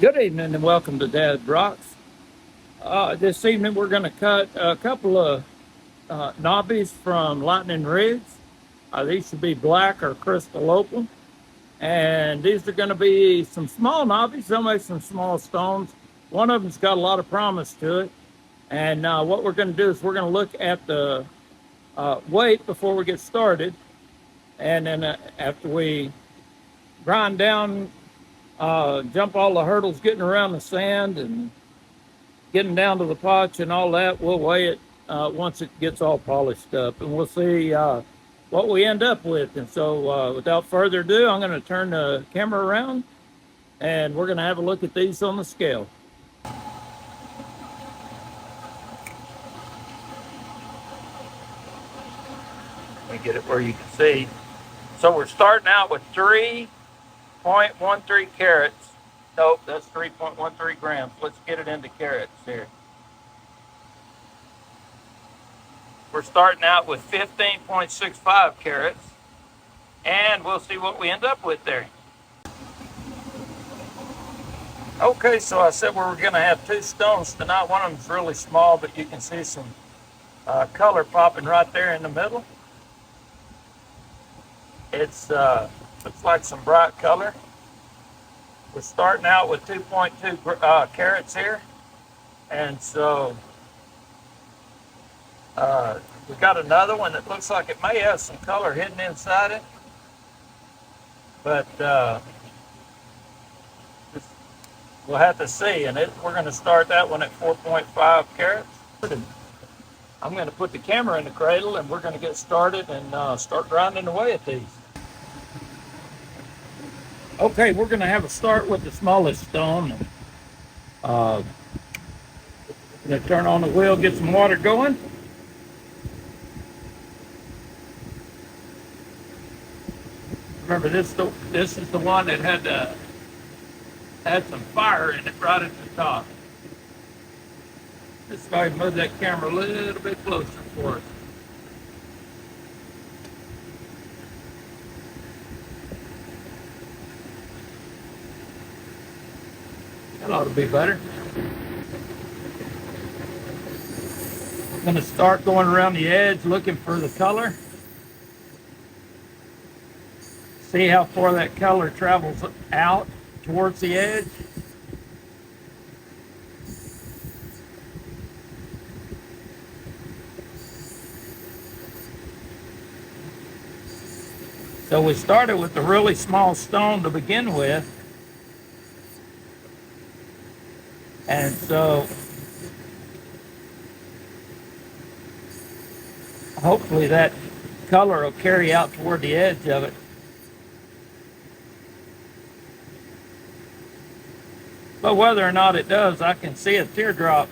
Good evening and welcome to Dad Rocks. This evening we're going to cut a couple of knobbies from Lightning Rigs. These should be black or crystal opal. And these are going to be some small knobbies. They'll make some small stones. One of them's got a lot of promise to it. And what we're going to do is we're going to look at the weight before we get started. And then after we grind down, jump all the hurdles getting around the sand and getting down to the potch and all that, we'll weigh it once it gets all polished up, and we'll see what we end up with. And so, without further ado, I'm going to turn the camera around, and we're going to have a look at these on the scale. Let me get it where you can see. So we're starting out with 3.13 carats. Nope, that's 3.13 grams. Let's get it into carats here. We're starting out with 15.65 carats, and we'll see what we end up with there. Okay, so I said we were going to have two stones tonight. One of them's really small, but you can see some color popping right there in the middle. It's looks like some bright color. We're starting out with 2.2 carats here, and so we got another one that looks like it may have some color hidden inside it, but we'll have to see. And we're going to start that one at 4.5 carats. I'm going to put the camera in the cradle, and we're going to get started and start grinding away at these. Okay, we're going to have a start with the smallest stone. I'm going to turn on the wheel, get some water going. Remember, this is the one that had some fire in it right at the top. Let's go ahead and move that camera a little bit closer for us. That ought to be better. I'm going to start going around the edge looking for the color. See how far that color travels out towards the edge. So we started with a really small stone to begin with. And so hopefully that color will carry out toward the edge of it. But whether or not it does, I can see a teardrop.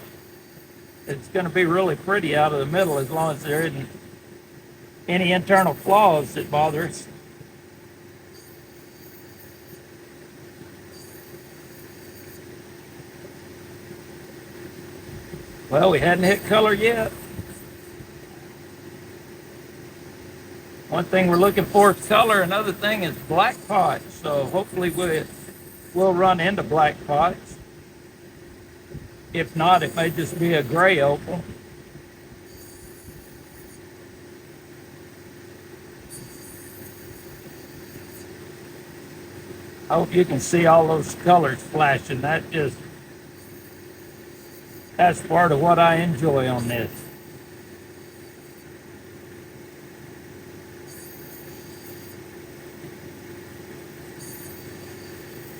It's going to be really pretty out of the middle as long as there isn't any internal flaws that bother us. Well, we hadn't hit color yet. One thing we're looking for is color. Another thing is black potch. So hopefully we'll run into black potch. If not, it may just be a gray opal. I hope you can see all those colors flashing. That's part of what I enjoy on this.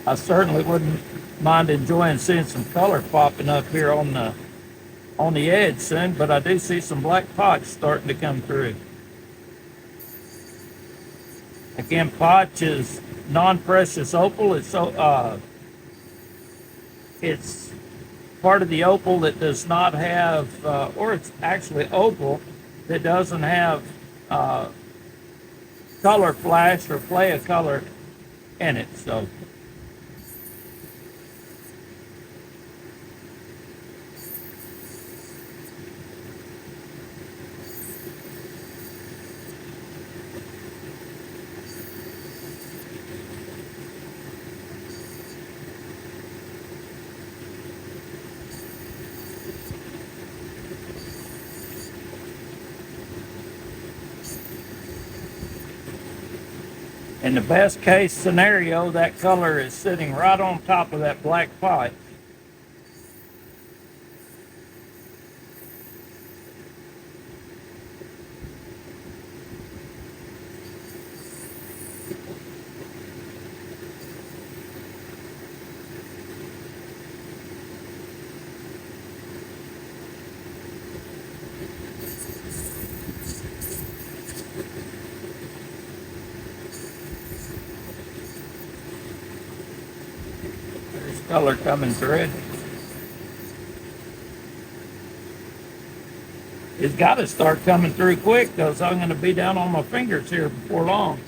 I certainly wouldn't mind enjoying seeing some color popping up here on the edge soon, but I do see some black potch starting to come through. Again, potch is non-precious opal. It's part of the opal that does not have, or it's actually opal that doesn't have color flash or play a color in it. So In the best case scenario, that color is sitting right on top of that black pot. There's color coming through it. It's got to start coming through quick, though, so I'm going to be down on my fingers here before long.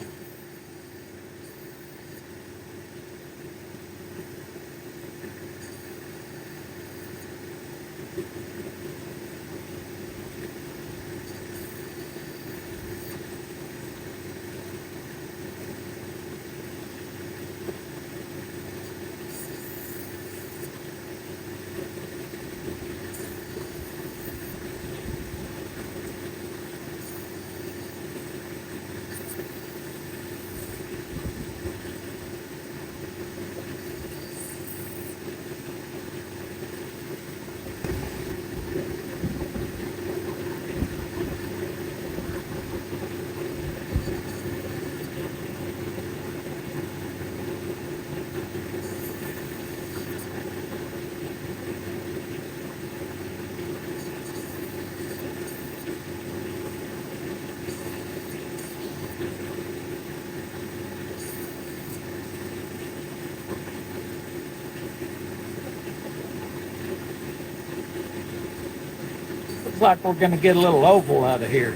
Looks like we're going to get a little oval out of here.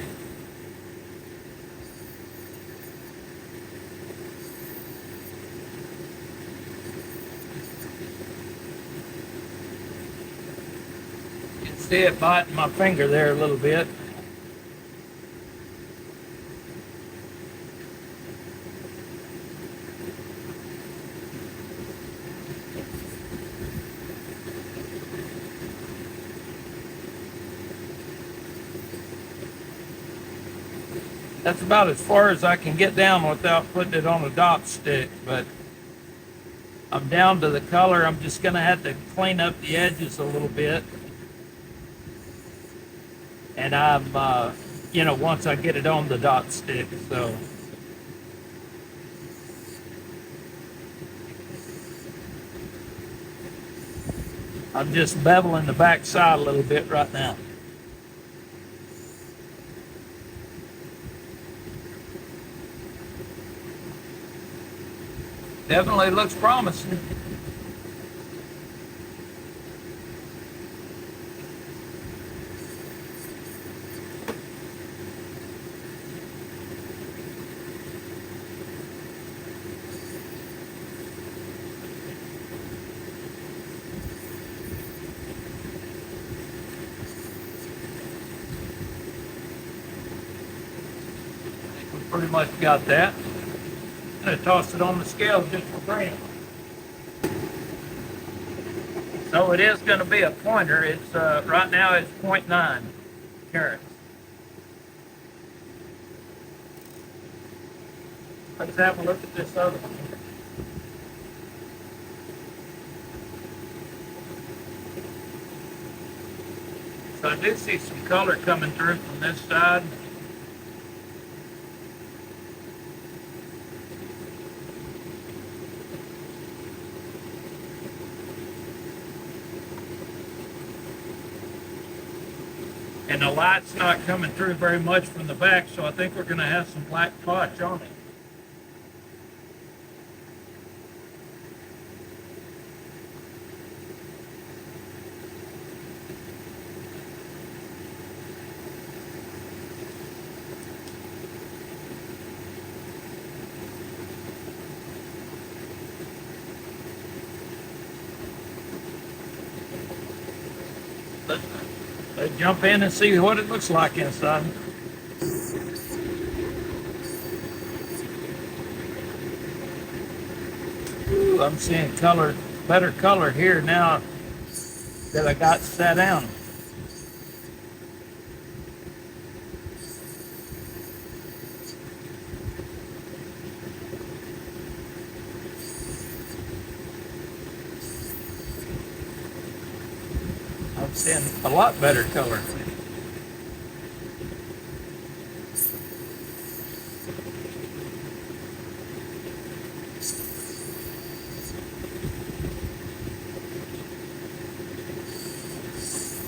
You can see it biting my finger there a little bit. That's about as far as I can get down without putting it on a dot stick, but I'm down to the color. I'm just going to have to clean up the edges a little bit. And once I get it on the dot stick, so. I'm just beveling the back side a little bit right now. Definitely looks promising. Pretty much got that. I'm going to toss it on the scale just for brand. So it is going to be a pointer. It's right now it's 0.9 carats. Let's have a look at this other one. So I do see some color coming through from this side. And the light's not coming through very much from the back, so I think we're going to have some black potch on it. Let's jump in and see what it looks like inside. Ooh, I'm seeing color, better color here now that I got sat down. one's in a lot better color.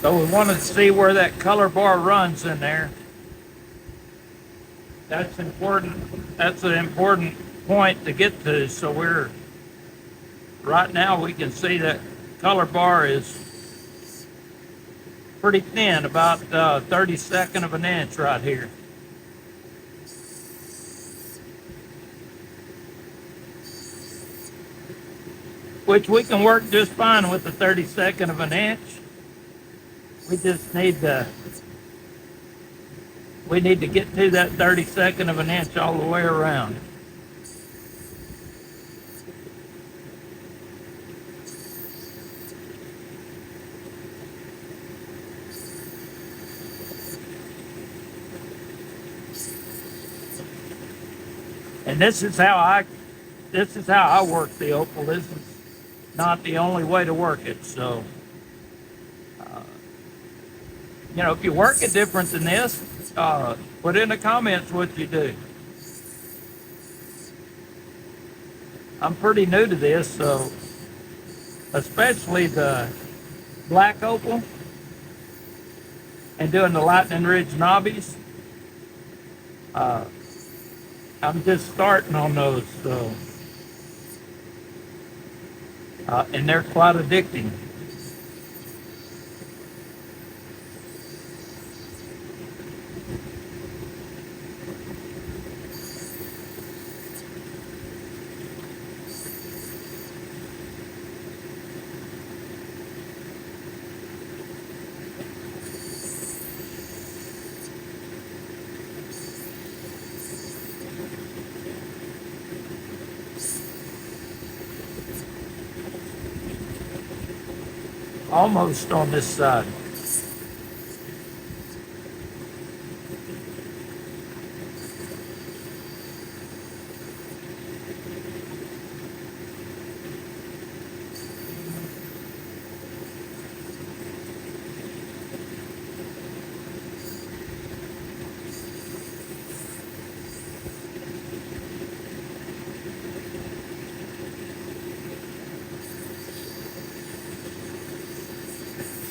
So we wanted to see where that color bar runs in there. That's important. That's an important point to get to. So right now we can see that color bar is pretty thin, about 32nd of an inch right here. Which we can work just fine with the 32nd of an inch. We just need to get to that 32nd of an inch all the way around. And this is how I work the opal. This is not the only way to work it. So, if you work it different than this, put in the comments what you do. I'm pretty new to this, so especially the black opal and doing the Lightning Ridge Nobbies. I'm just starting on those, so and they're quite addicting. Almost on this side.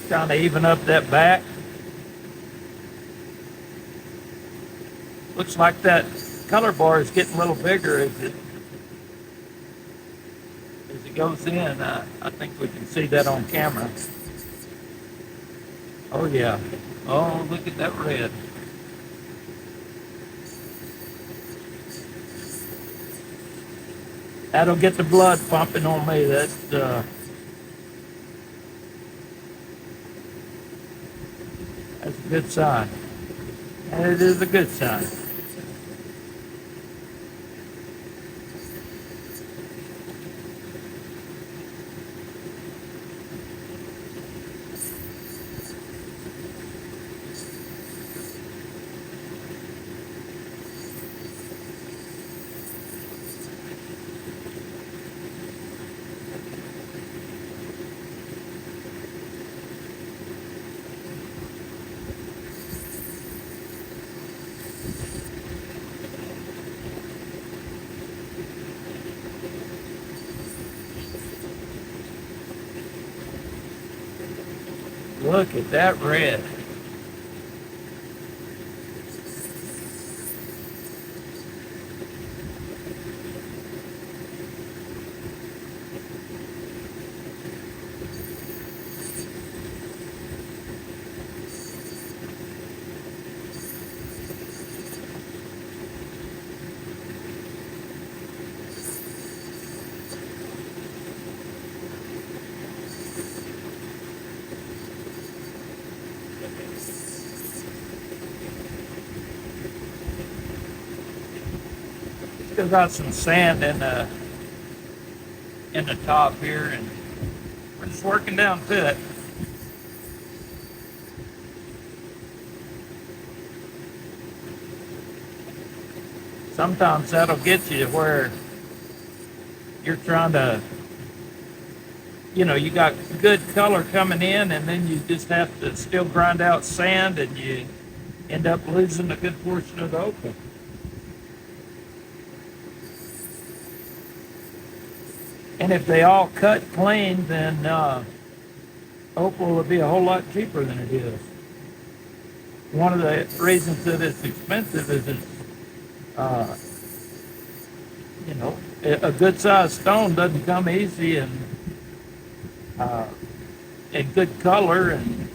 Trying to even up that back. Looks like that color bar is getting a little bigger as it goes in. I think we can see that on camera. Oh yeah. Oh, look at that red. That'll get the blood pumping on me. That's a good sign. And it is a good sign. Look at that red. Still got some sand in the top here, and we're just working down to it. Sometimes that'll get you to where you're trying to you got good color coming in, and then you just have to still grind out sand, and you end up losing a good portion of the opal. And if they all cut clean, then opal will be a whole lot cheaper than it is. One of the reasons that it's expensive is it's, uh, a good sized stone doesn't come easy, and uh, in good color, and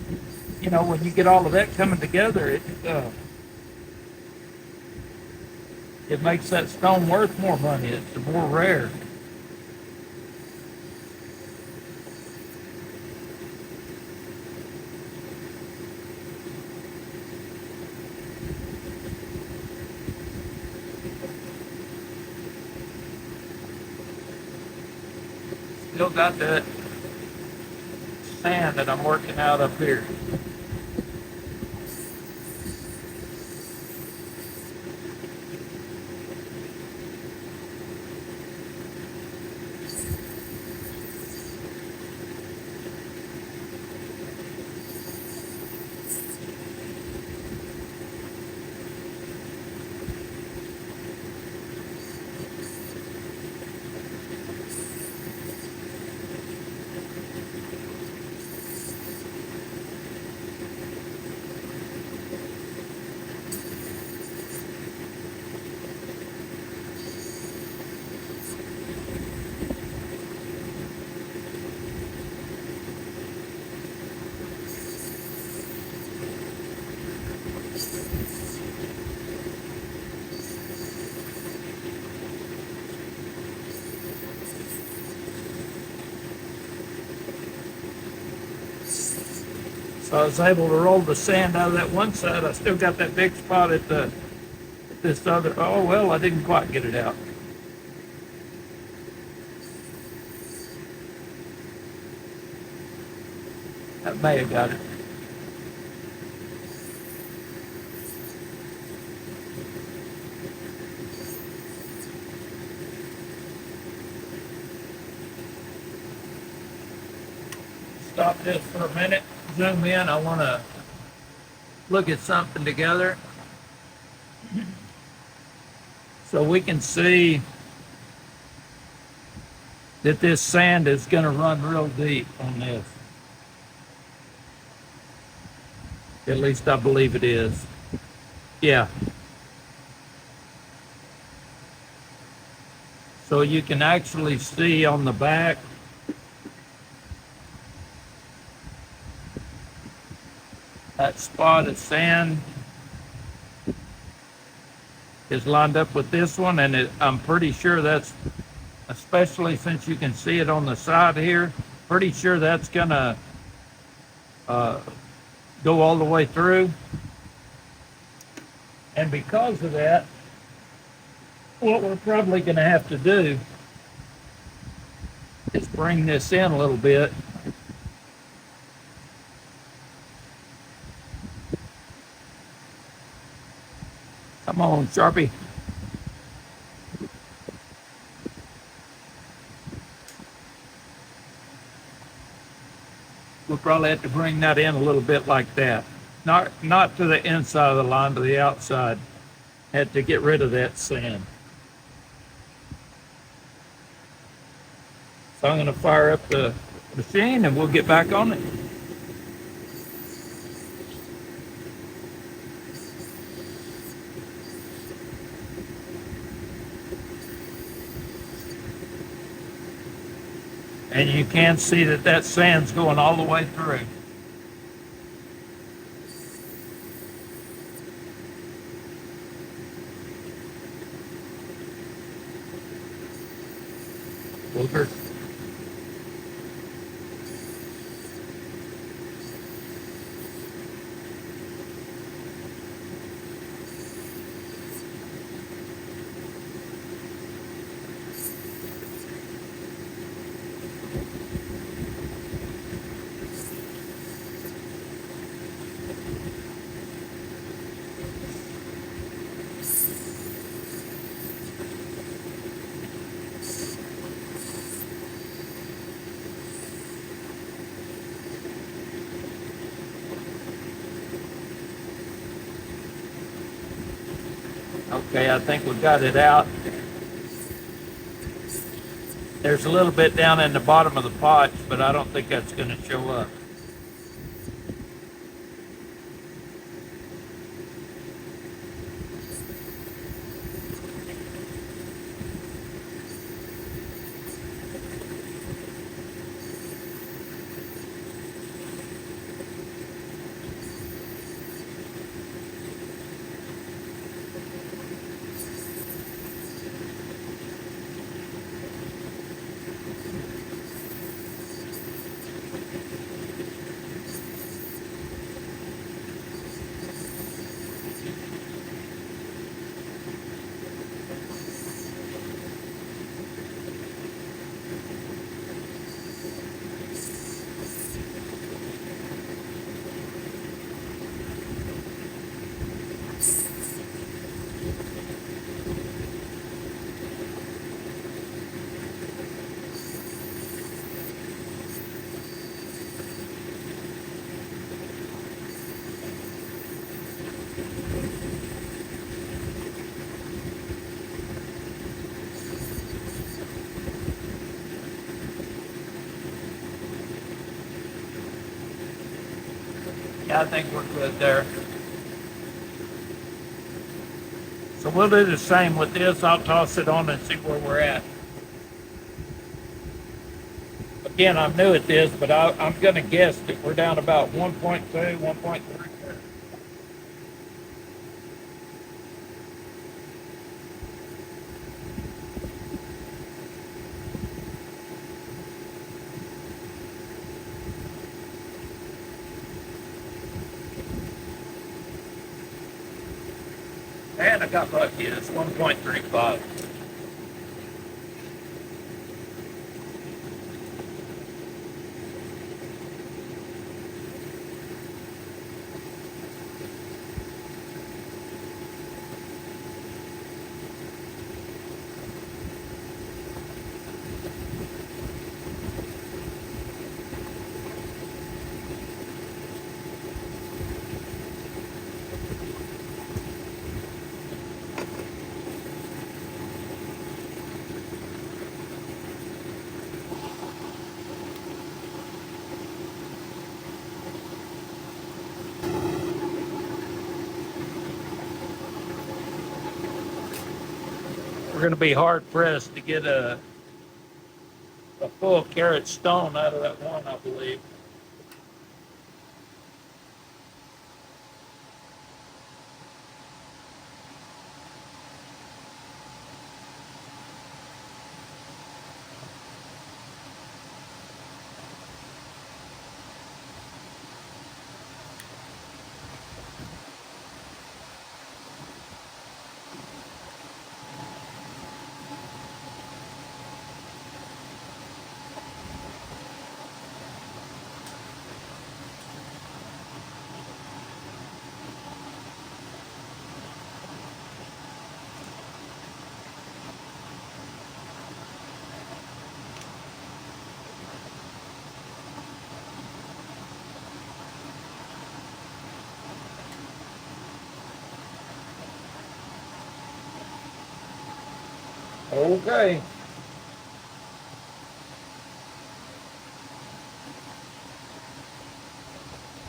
when you get all of that coming together, it makes that stone worth more money. It's more rare. Still got that sand that I'm working out up here. So I was able to roll the sand out of that one side. I still got that big spot at this other. Oh well, I didn't quite get it out. That may have got it. Stop this for a minute. Zoom in. I want to look at something together so we can see that this sand is going to run real deep on this. At least I believe it is. Yeah. So you can actually see on the back that spot of sand is lined up with this one, and I'm pretty sure that's, especially since you can see it on the side here, pretty sure that's gonna go all the way through. And because of that, what we're probably gonna have to do is bring this in a little bit. Come on, Sharpie. We'll probably have to bring that in a little bit like that. Not to the inside of the line, to the outside. Had to get rid of that sand. So I'm going to fire up the machine and we'll get back on it. And you can see that sand's going all the way through. Booger. Okay, I think we got it out. There's a little bit down in the bottom of the pot, but I don't think that's going to show up. Yeah, I think we're good there. So we'll do the same with this. I'll toss it on and see where we're at. Again, I'm new at this, but I'm going to guess that we're down about 1.2, 1.3. And I got lucky. It's 1.35. We're going to be hard pressed to get a full carat stone out of that one, I believe. Okay.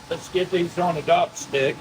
Let's get these on a dop stick.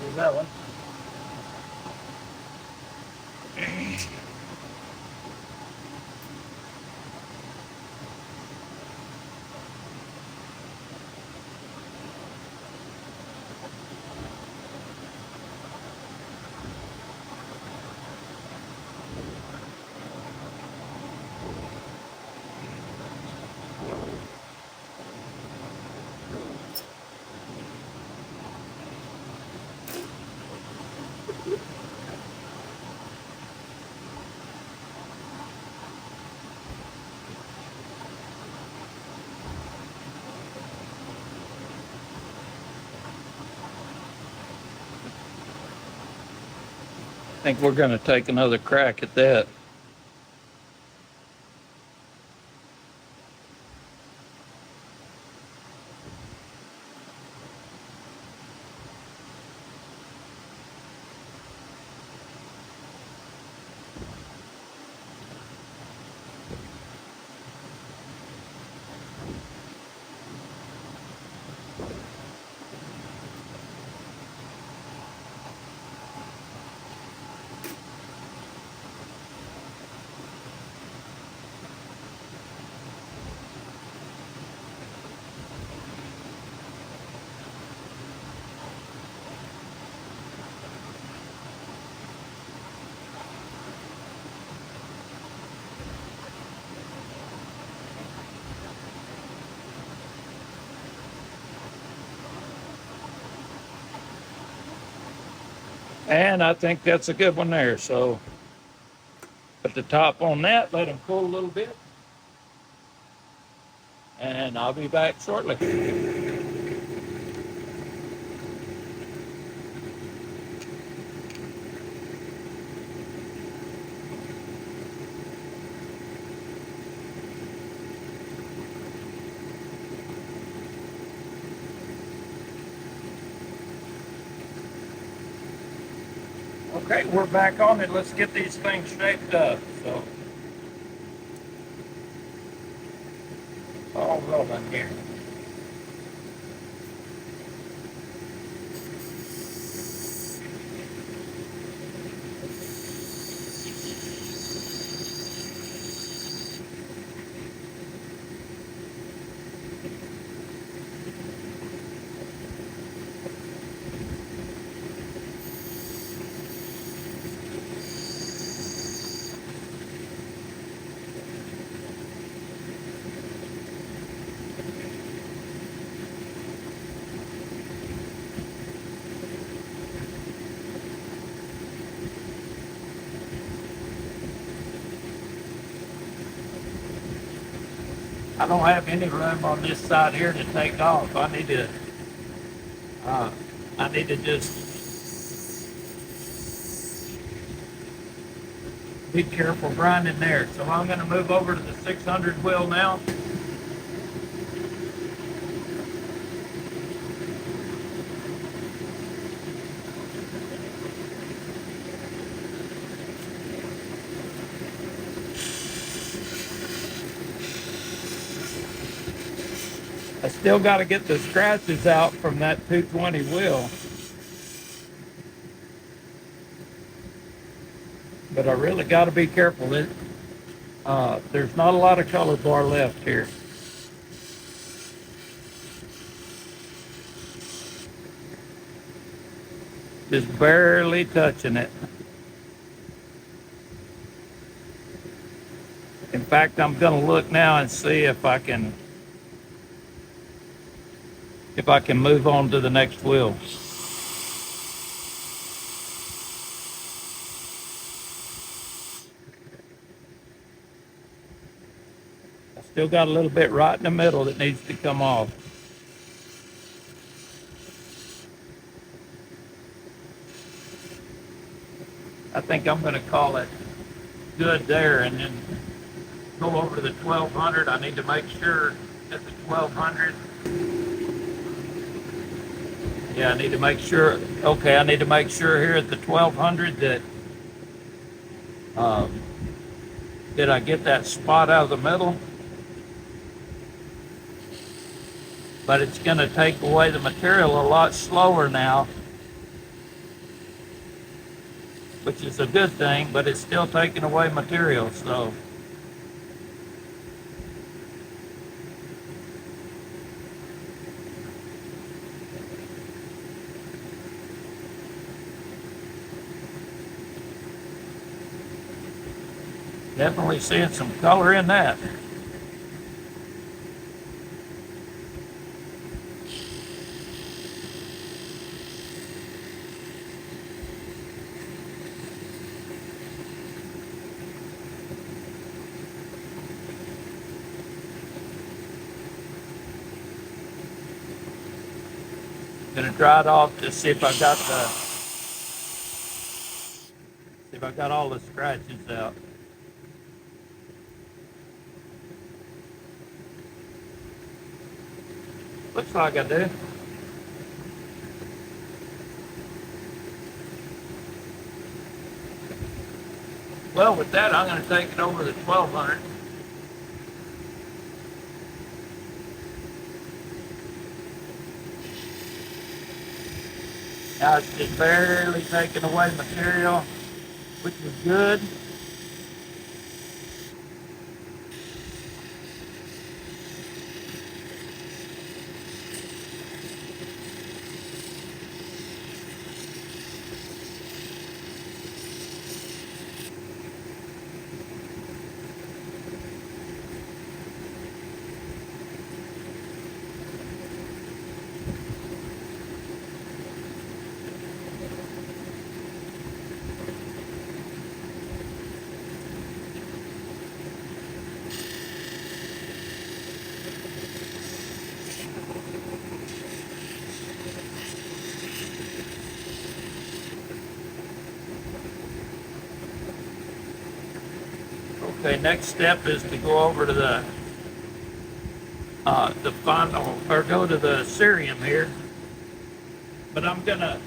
Here's that one. I think we're going to take another crack at that. And I think that's a good one there. So put the top on that, let them cool a little bit. And I'll be back shortly. Okay, we're back on it. Let's get these things shaped up. So, all rolling here. I don't have any room on this side here to take off. I need to just be careful grinding there. So I'm going to move over to the 600 wheel now. I still got to get the scratches out from that 220 wheel. But I really got to be careful. There's not a lot of color bar left here. Just barely touching it. In fact, I'm going to look now and see if I can move on to the next wheel. I still got a little bit right in the middle that needs to come off. I think I'm going to call it good there and then go over to the 1200. I need to make sure at the 1200. Yeah, I need to make sure. Okay, I need to make sure here at the 1200 that did I get that spot out of the middle? But it's going to take away the material a lot slower now, which is a good thing, but it's still taking away material. So definitely seeing some color in that. Gonna dry it off to see if I got See if I got all the scratches out. Looks like I do. Well, with that, I'm going to take it over to 1200. Now it's just barely taking away material, which is good. Okay, next step is to go over to the final, or go to the cerium here. But I'm gonna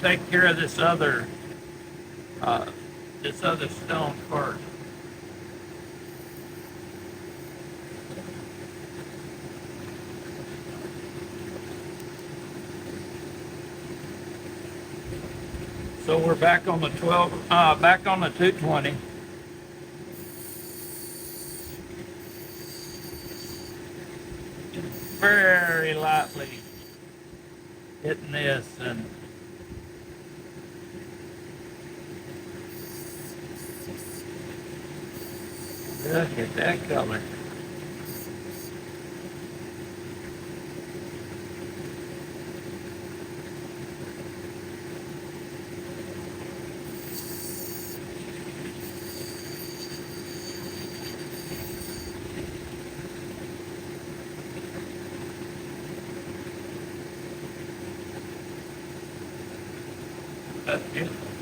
take care of uh, this other stone first. So we're back on the back on the 220. Very lightly hitting this, and look at that color.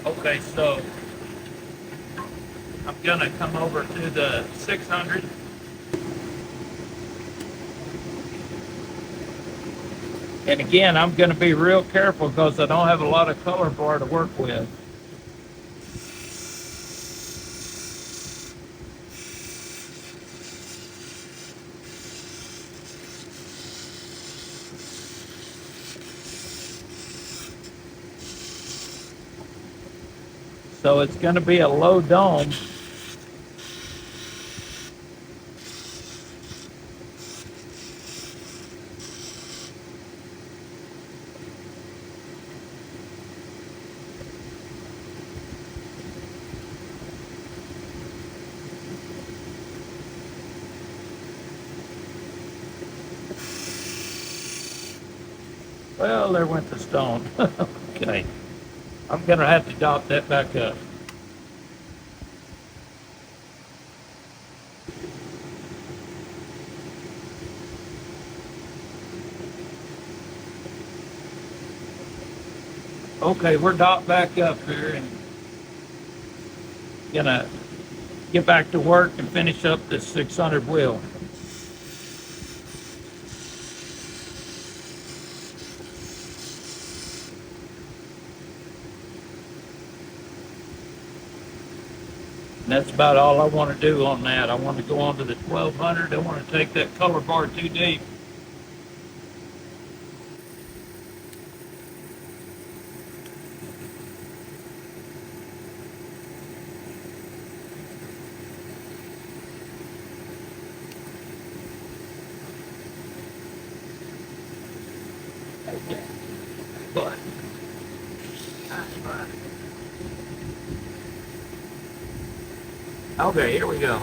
Okay, so I'm gonna come over to the 600. And again, I'm gonna be real careful because I don't have a lot of color bar to work with. So it's gonna be a low dome. Well, there went the stone. Okay. I'm gonna have to dot that back up. Okay, we're dot back up here and gonna get back to work and finish up this 600 wheel. And that's about all I want to do on that. I want to go on to the 1200. I don't want to take that color bar too deep. Okay. But, okay, here we go.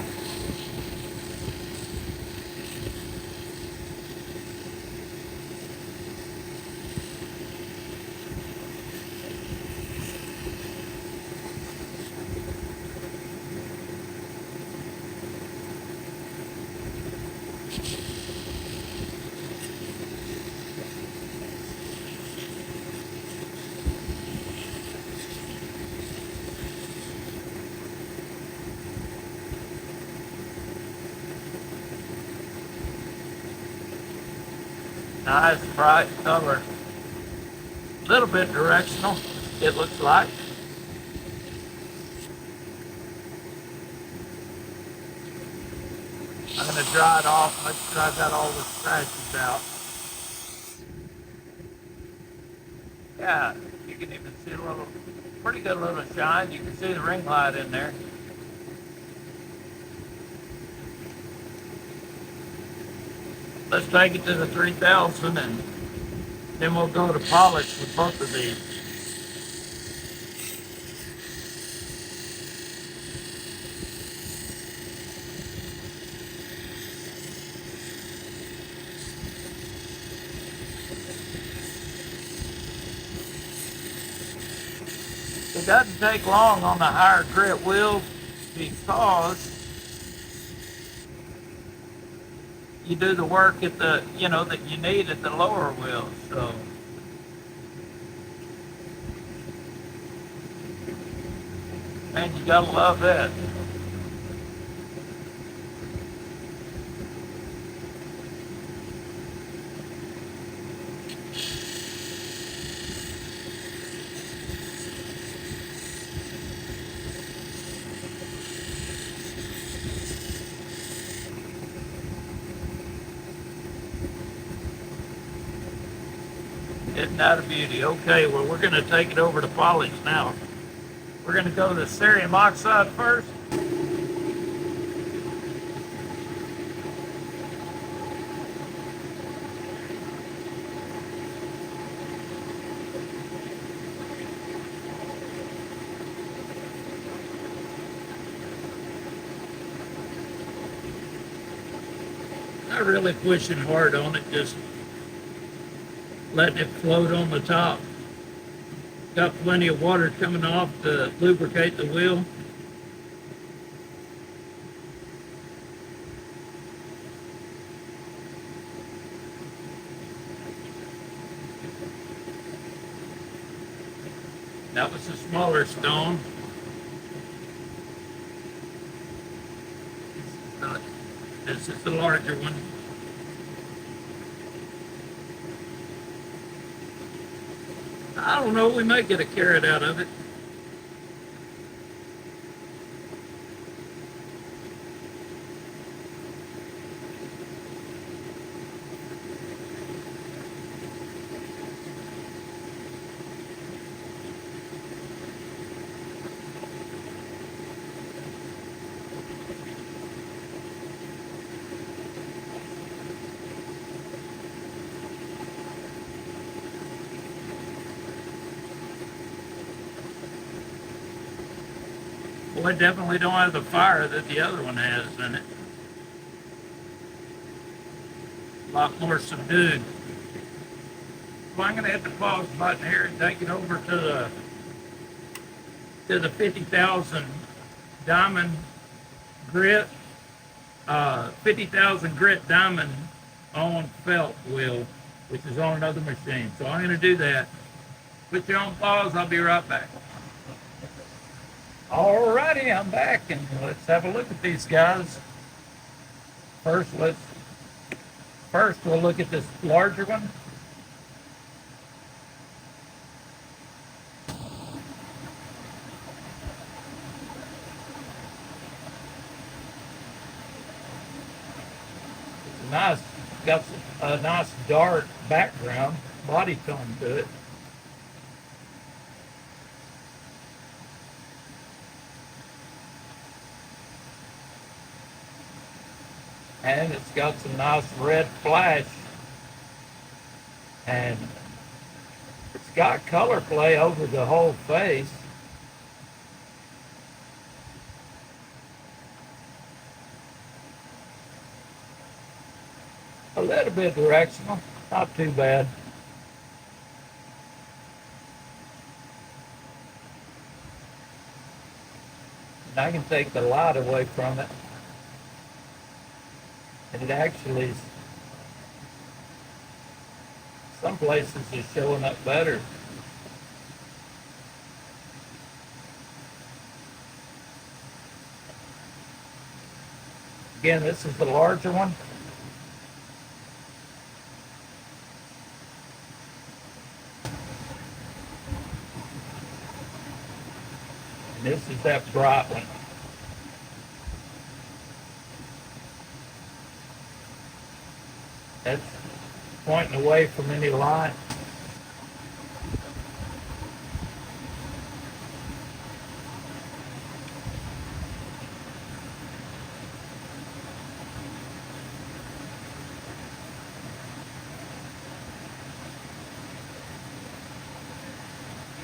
Nice bright color. A little bit directional, it looks like. I'm going to dry it off, make sure I got all the scratches out. Yeah, you can even see a little, pretty good little shine. You can see the ring light in there. Let's take it to the 3000 and then we'll go to polish with both of these. It doesn't take long on the higher grit wheels because you do the work at the, that you need at the lower wheels. So, man, you gotta love that. Isn't that a beauty? Okay, well, we're gonna take it over to polish now. We're gonna go to cerium oxide first. Not really pushing hard on it, just letting it float on the top. Got plenty of water coming off to lubricate the wheel. That was a smaller stone. This is the larger one. I don't know, we might get a carrot out of it. Well, I definitely don't have the fire that the other one has in it. A lot more subdued. Well, I'm going to hit the pause button here and take it over to the 50,000 diamond grit, 50,000 grit diamond on felt wheel, which is on another machine. So I'm going to do that. Put you on pause. I'll be right back. Alrighty, I'm back, and let's have a look at these guys. First, we'll look at this larger one. It's nice, got a nice dark background, body tone to it. And it's got some nice red flash, and it's got color play over the whole face. A little bit directional, not too bad. And I can take the light away from it. And it actually, some places is showing up better. Again, this is the larger one. This is that bright one. That's pointing away from any light.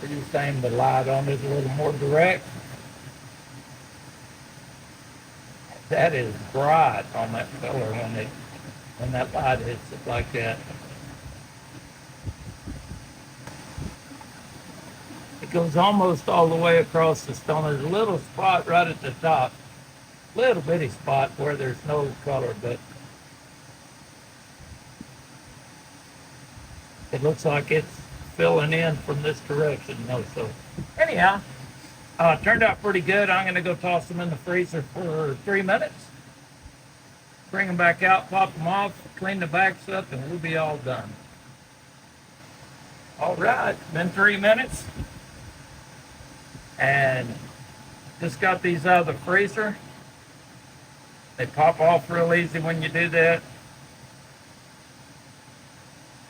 We're just aiming the light on it a little more direct. That is bright on that color when that light hits it like that. It goes almost all the way across the stone. There's a little spot right at the top, little bitty spot where there's no color, but it looks like it's filling in from this direction. No, so anyhow, turned out pretty good. I'm going to go toss them in the freezer for 3 minutes. Bring them back out, pop them off, clean the backs up, and we'll be all done. All right, been 3 minutes. And just got these out of the freezer. They pop off real easy when you do that.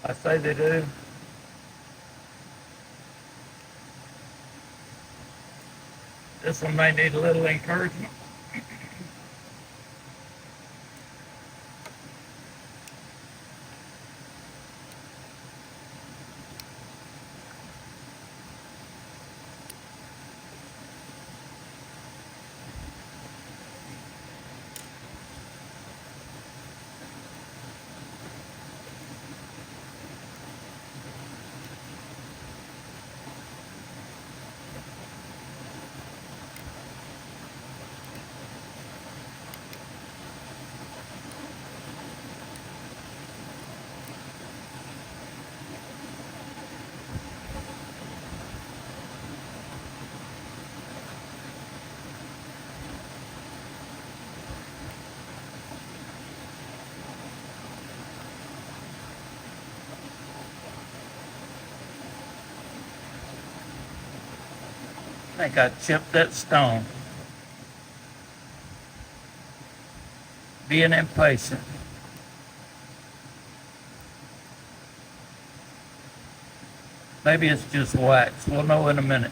I say they do. This one may need a little encouragement. I think I chipped that stone. Being impatient. Maybe it's just wax. We'll know in a minute.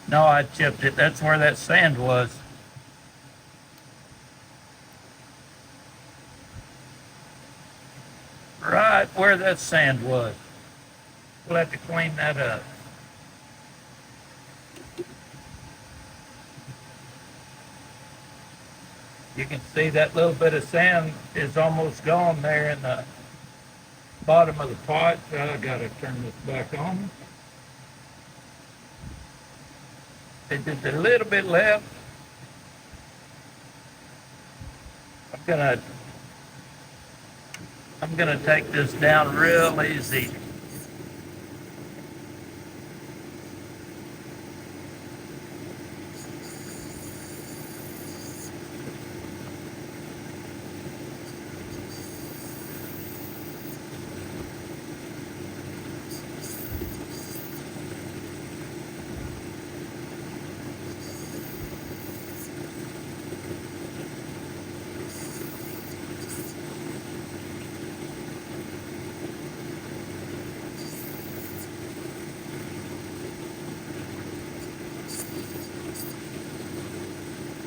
No, I chipped it. That's where that sand was. Right where that sand was. We'll have to clean that up. You can see that little bit of sand is almost gone there in the bottom of the pot. I gotta turn this back on. There's just a little bit left. I'm gonna take this down real easy.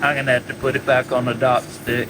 I'm gonna have to put it back on the dop stick.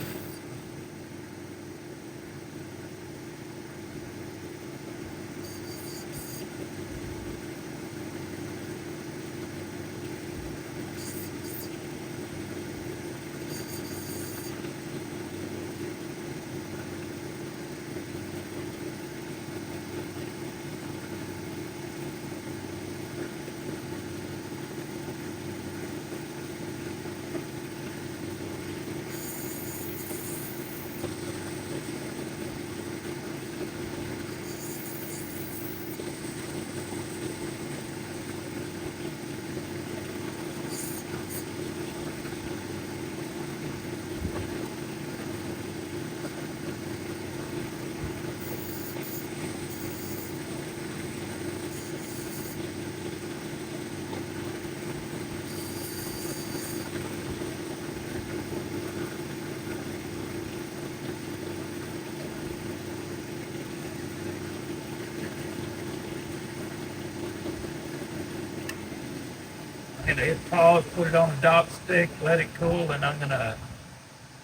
I'm gonna hit pause, put it on the dop stick, let it cool, and I'm gonna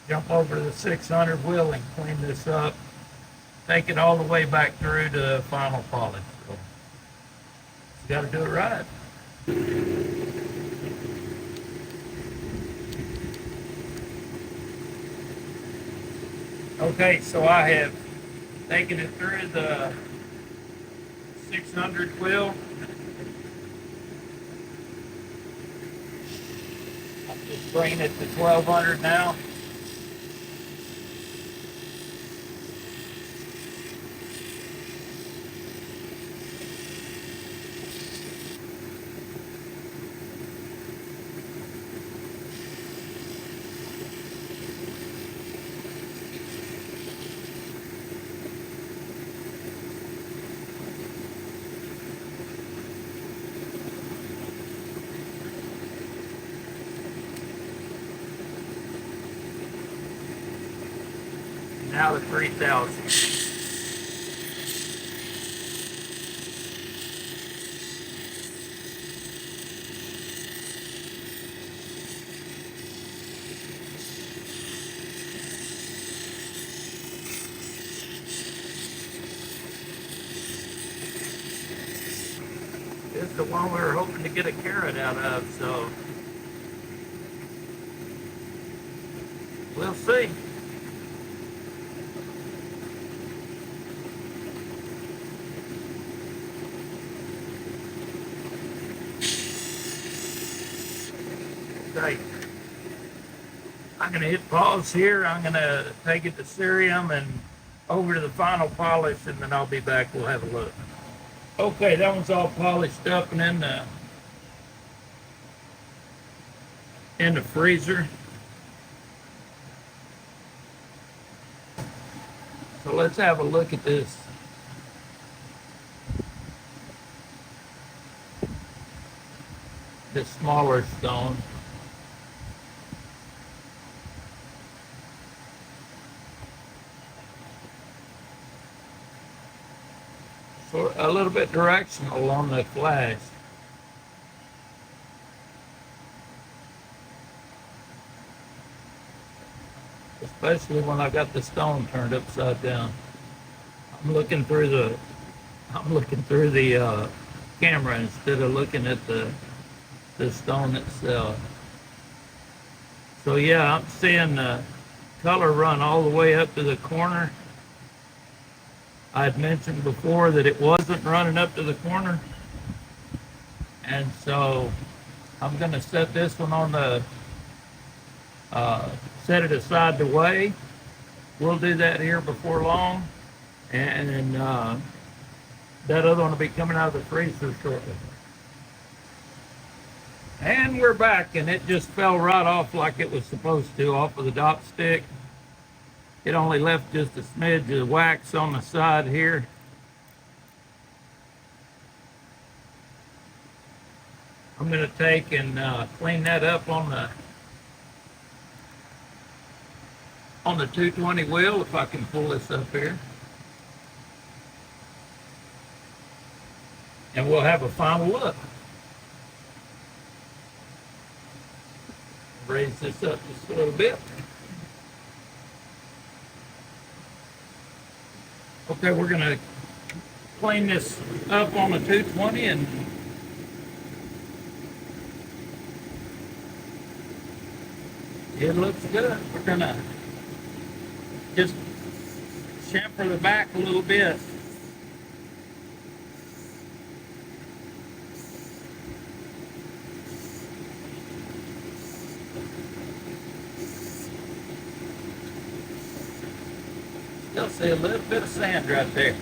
jump over to the 600 wheel and clean this up. Take it all the way back through to final polish. So, you gotta do it right. Okay, so I have taken it through the 600 wheel. I'm just bringing it to 1200 now. Now the 3000. This is the one we were hoping to get a carrot out of, so we'll see. Okay. I'm going to hit pause here. I'm going to take it to cerium and over to the final polish, and then I'll be back. We'll have a look. Okay, that one's all polished up and in the freezer. So let's have a look at this. This smaller stone. So a little bit directional on the flash. Especially when I got the stone turned upside down. I'm looking through the camera instead of looking at the stone itself. So yeah, I'm seeing the color run all the way up to the corner. I had mentioned before that it wasn't running up to the corner. And so I'm going to set this one on the, set it aside to weigh. We'll do that here before long. And that other one will be coming out of the freezer shortly. And we're back, and it just fell right off like it was supposed to, off of the dop stick. It only left just a smidge of wax on the side here. I'm going to take and clean that up on the 220 wheel, if I can pull this up here. And we'll have a final look. Raise this up just a little bit. Okay, we're going to clean this up on the 220 and it looks good. We're going to just chamfer the back a little bit. Still see a little bit of sand right there.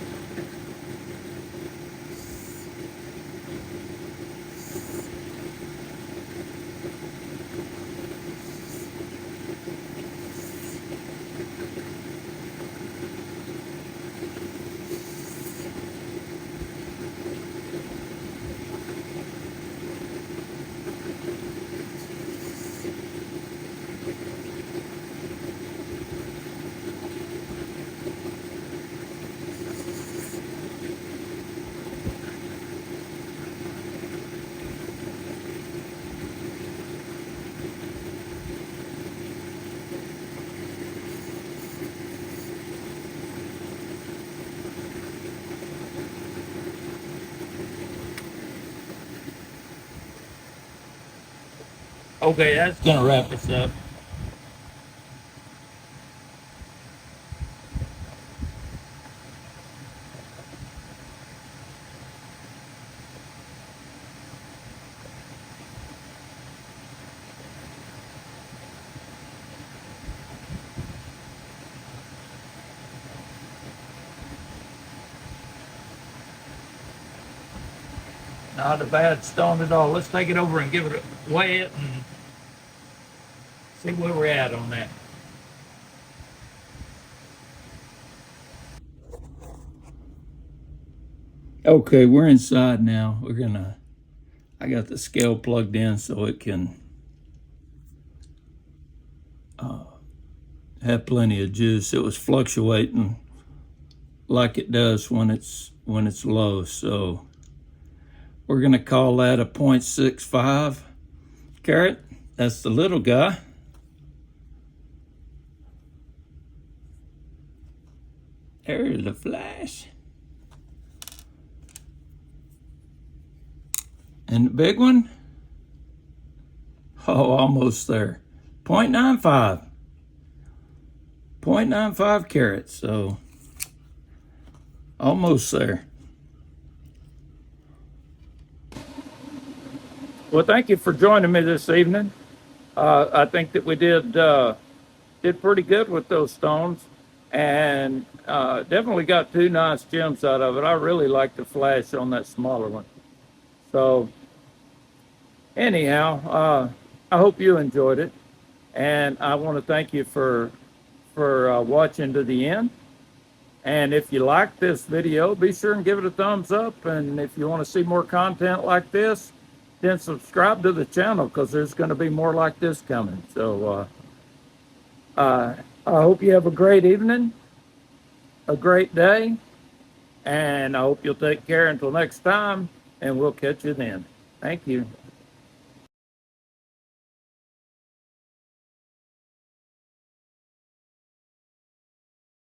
Okay, that's gonna wrap us up. Not a bad stone at all. Let's take it over and give it a weigh it and see where we're at on that. Okay, we're inside now. I got the scale plugged in so it can have plenty of juice. It was fluctuating like it does when it's low. So we're gonna call that a 0.65 carat. That's the little guy. There's the flash. And the big one? Oh, almost there. 0.95. 0.95 carats, so almost there. Well, thank you for joining me this evening. I think that we did pretty good with those stones, and definitely got two nice gems out of it. I really like the flash on that smaller one. So anyhow, I hope you enjoyed it, and I want to thank you for watching to the end. And if you like this video, be sure and give it a thumbs up. And if you want to see more content like this, then subscribe to the channel, because there's going to be more like this coming. So I hope you have a great evening, a great day, and I hope you'll take care until next time, and we'll catch you then. Thank you.